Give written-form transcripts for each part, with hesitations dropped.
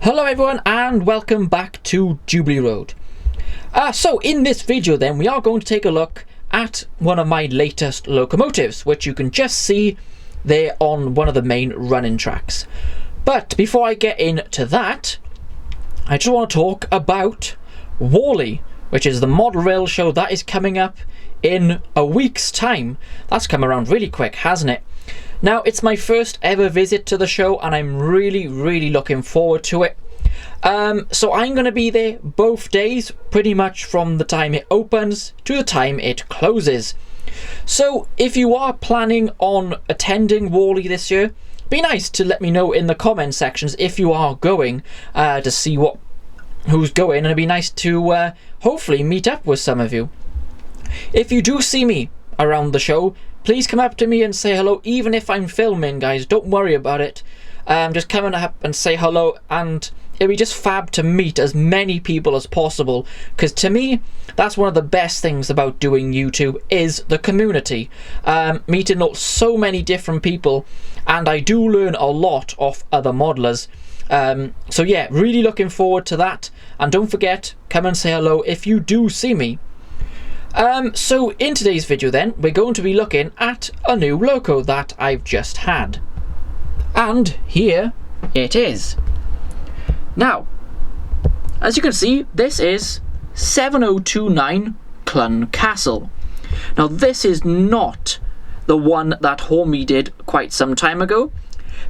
Hello everyone and welcome back to Jubilee Road. So in this video then we are going to take a look at one of my latest locomotives, which you can just see there on one of the main running tracks. But before I get into that, I just want to talk about Wall-E, which is the model rail show that is coming up in a week's time. That's come around really quick, hasn't it? Now, it's my first ever visit to the show and I'm really looking forward to it. So I'm going to be there both days, pretty much from the time it opens to the time it closes. So if you are planning on attending Wall-E this year, be nice to let me know in the comment sections if you are going, to see who's going, and it'd be nice to hopefully meet up with some of you. If you do see me around the show, please come up to me and say hello, even if I'm filming, guys. Don't worry about it. Just come up and say hello, and it'll be just fab to meet as many people as possible, because to me, that's one of the best things about doing YouTube, is the community. Meeting so many different people, and I do learn a lot off other modelers. So yeah, really looking forward to that, and don't forget, come and say hello if you do see me. So in today's video then, we're going to be looking at a new loco that I've just had. And here it is. Now, as you can see, this is 7029 Clun Castle. Now this is not the one that Hornby did quite some time ago.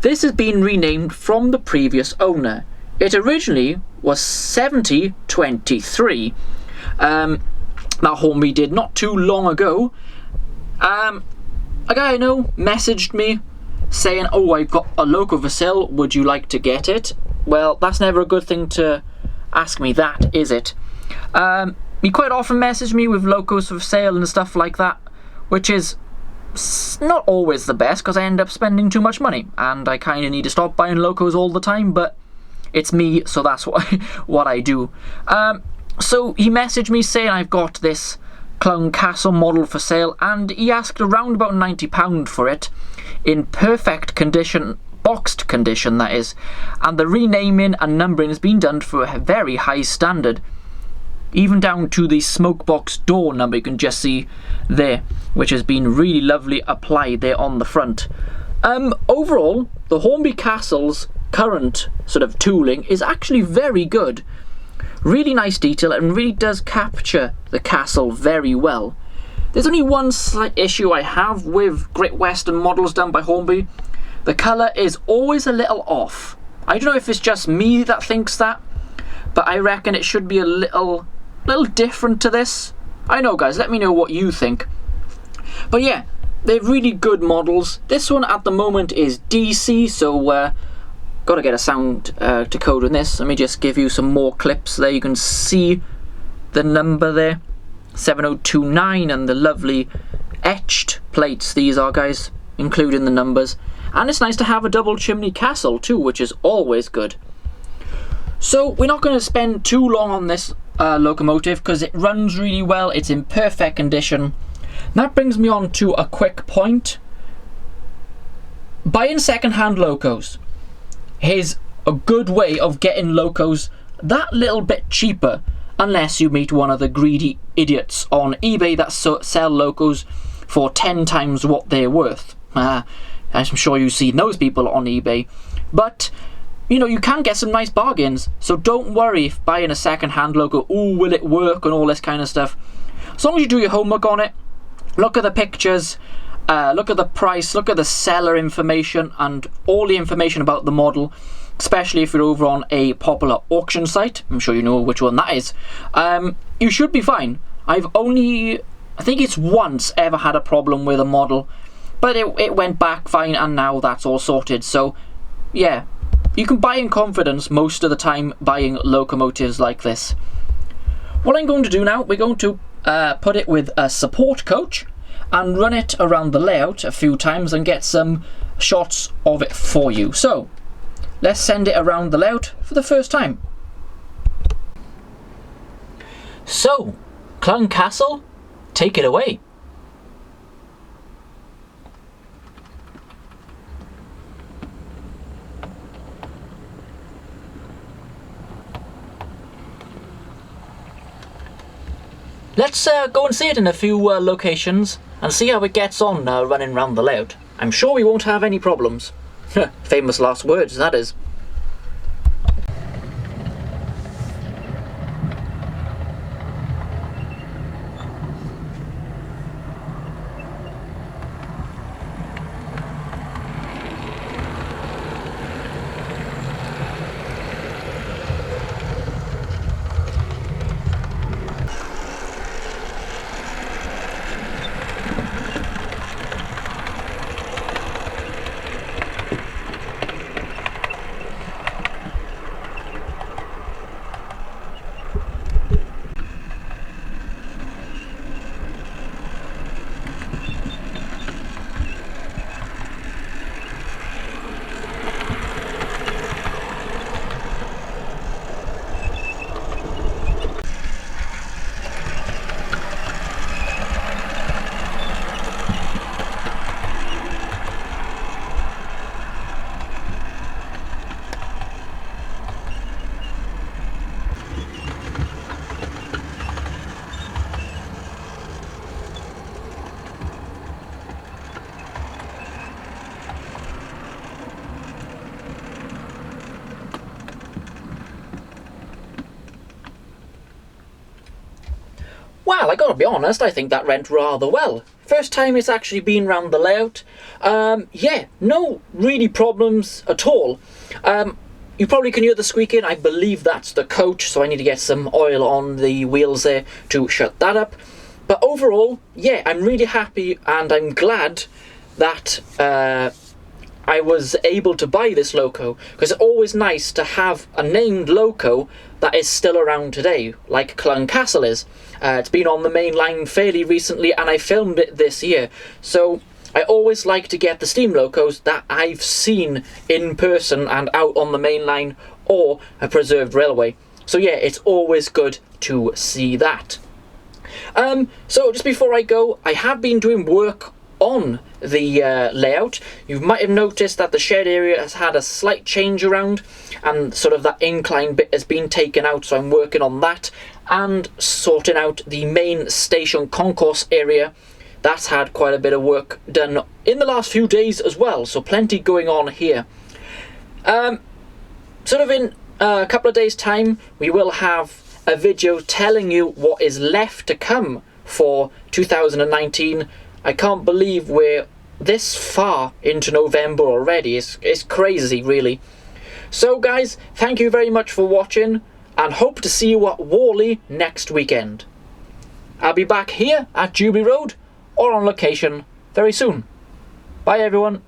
This has been renamed from the previous owner. It originally was 7023. That Hornby did not too long ago. A guy I know messaged me saying, oh, I've got a loco for sale, would you like to get it? Well, that's never a good thing to ask me that, is it? He quite often messaged me with locos for sale and stuff like that, which is not always the best, because I end up spending too much money and I kind of need to stop buying locos all the time, but it's me, so that's what I do. So he messaged me saying I've got this Clun Castle model for sale, and he asked around about £90 for it, in perfect condition, boxed condition that is, and the renaming and numbering has been done for a very high standard, even down to the smoke box door number you can just see there, which has been really lovely applied there on the front. Overall, the Hornby Castle's current sort of tooling is actually very good. Really nice detail, and really does capture the castle very well. There's only one slight issue I have with Great Western models done by Hornby. The colour is always a little off. I don't know if it's just me that thinks that, but I reckon it should be a little different to this. I know, guys, let me know what you think. But yeah, they're really good models. This one at the moment is DC, so got to get a sound decoder in this. Let me just give you some more clips there. You can see the number there, 7029, and the lovely etched plates these are, guys, including the numbers. And it's nice to have a double chimney castle too, which is always good. So we're not going to spend too long on this locomotive, because it runs really well, it's in perfect condition. And that brings me on to a quick point. Buying second-hand locos is a good way of getting locos that little bit cheaper, unless you meet one of the greedy idiots on eBay that sell locos for 10 times what they're worth. I'm sure you've seen those people on eBay. But, you know, you can get some nice bargains, so don't worry if buying a second-hand loco, ooh, will it work, and all this kind of stuff. As long as you do your homework on it, look at the pictures, look at the price, look at the seller information, and all the information about the model, especially if you're over on a popular auction site. I'm sure you know which one that is. You should be fine. I've only, I think it's once ever had a problem with a model, but it went back fine, and now that's all sorted. So yeah, you can buy in confidence most of the time buying locomotives like this. What I'm going to do now, we're going to put it with a support coach and run it around the layout a few times and get some shots of it for you. So let's send it around the layout for the first time. So, Clun Castle, take it away. let's go and see it in a few locations and see how it gets on running around the layout. I'm sure we won't have any problems. Famous last words, that is. Well, I gotta be honest, I think that went rather well. First time it's actually been round the layout. Yeah, no really problems at all. You probably can hear the squeaking. I believe that's the coach, so I need to get some oil on the wheels there to shut that up. But overall, yeah, I'm really happy and I'm glad that I was able to buy this loco, because it's always nice to have a named loco that is still around today, like Clun Castle is. It's been on the main line fairly recently and I filmed it this year, so I always like to get the steam locos that I've seen in person and out on the main line or a preserved railway. So yeah, it's always good to see that. So just before I go, I have been doing work on the layout. You might have noticed that the shed area has had a slight change around and sort of that incline bit has been taken out, so I'm working on that and sorting out the main station concourse area. That's had quite a bit of work done in the last few days as well, so plenty going on here. Sort of in a couple of days time we will have a video telling you what is left to come for 2019. I can't believe we're this far into November already. It's crazy, really. So guys, thank you very much for watching and hope to see you at Worley next weekend. I'll be back here at Jubilee Road or on location very soon. Bye everyone.